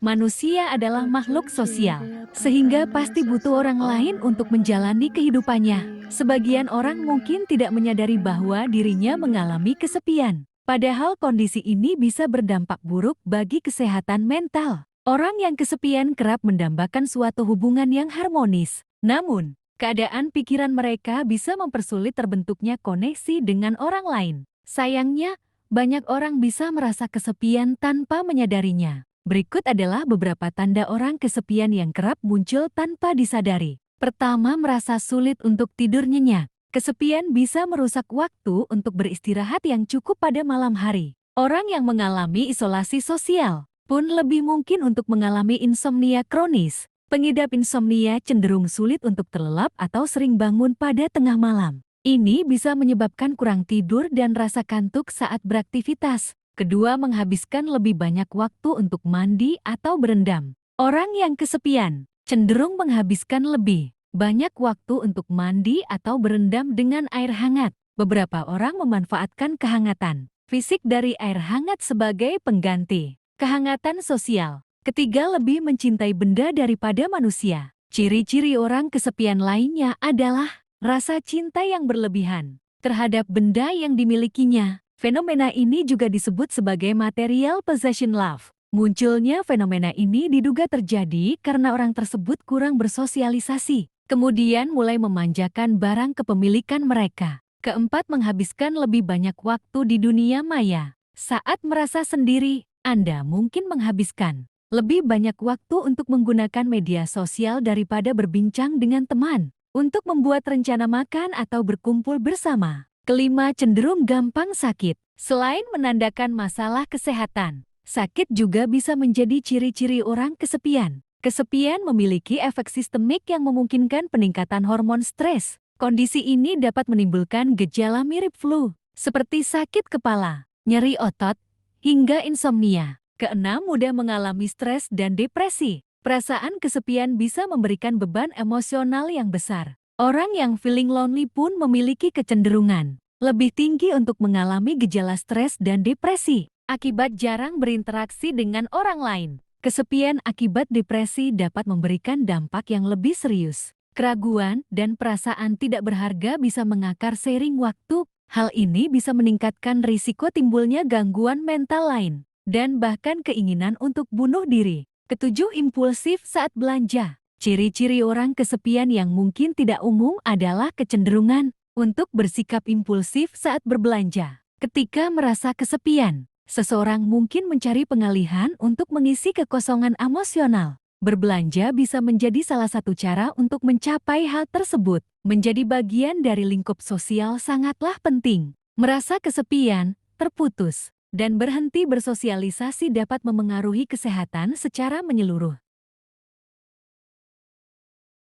Manusia adalah makhluk sosial, sehingga pasti butuh orang lain untuk menjalani kehidupannya. Sebagian orang mungkin tidak menyadari bahwa dirinya mengalami kesepian. Padahal kondisi ini bisa berdampak buruk bagi kesehatan mental. Orang yang kesepian kerap mendambakan suatu hubungan yang harmonis. Namun, keadaan pikiran mereka bisa mempersulit terbentuknya koneksi dengan orang lain. Sayangnya, banyak orang bisa merasa kesepian tanpa menyadarinya. Berikut adalah beberapa tanda orang kesepian yang kerap muncul tanpa disadari. Pertama, merasa sulit untuk tidur nyenyak. Kesepian bisa merusak waktu untuk beristirahat yang cukup pada malam hari. Orang yang mengalami isolasi sosial pun lebih mungkin untuk mengalami insomnia kronis. Pengidap insomnia cenderung sulit untuk terlelap atau sering bangun pada tengah malam. Ini bisa menyebabkan kurang tidur dan rasa kantuk saat beraktivitas. Kedua, menghabiskan lebih banyak waktu untuk mandi atau berendam. Orang yang kesepian cenderung menghabiskan lebih banyak waktu untuk mandi atau berendam dengan air hangat. Beberapa orang memanfaatkan kehangatan fisik dari air hangat sebagai pengganti kehangatan sosial. Ketiga, lebih mencintai benda daripada manusia. Ciri-ciri orang kesepian lainnya adalah rasa cinta yang berlebihan terhadap benda yang dimilikinya. Fenomena ini juga disebut sebagai material possession love. Munculnya fenomena ini diduga terjadi karena orang tersebut kurang bersosialisasi, kemudian mulai memanjakan barang kepemilikan mereka. Keempat, menghabiskan lebih banyak waktu di dunia maya. Saat merasa sendiri, Anda mungkin menghabiskan lebih banyak waktu untuk menggunakan media sosial daripada berbincang dengan teman, untuk membuat rencana makan atau berkumpul bersama. Kelima, cenderung gampang sakit. Selain menandakan masalah kesehatan, sakit juga bisa menjadi ciri-ciri orang kesepian. Kesepian memiliki efek sistemik yang memungkinkan peningkatan hormon stres. Kondisi ini dapat menimbulkan gejala mirip flu, seperti sakit kepala, nyeri otot, hingga insomnia. Keenam, mudah mengalami stres dan depresi. Perasaan kesepian bisa memberikan beban emosional yang besar. Orang yang feeling lonely pun memiliki kecenderungan lebih tinggi untuk mengalami gejala stres dan depresi akibat jarang berinteraksi dengan orang lain. Kesepian akibat depresi dapat memberikan dampak yang lebih serius. Keraguan dan perasaan tidak berharga bisa mengakar seiring waktu. Hal ini bisa meningkatkan risiko timbulnya gangguan mental lain dan bahkan keinginan untuk bunuh diri. Ketujuh, impulsif saat belanja. Ciri-ciri orang kesepian yang mungkin tidak umum adalah kecenderungan untuk bersikap impulsif saat berbelanja. Ketika merasa kesepian, seseorang mungkin mencari pengalihan untuk mengisi kekosongan emosional. Berbelanja bisa menjadi salah satu cara untuk mencapai hal tersebut. Menjadi bagian dari lingkup sosial sangatlah penting. Merasa kesepian, terputus, dan berhenti bersosialisasi dapat memengaruhi kesehatan secara menyeluruh.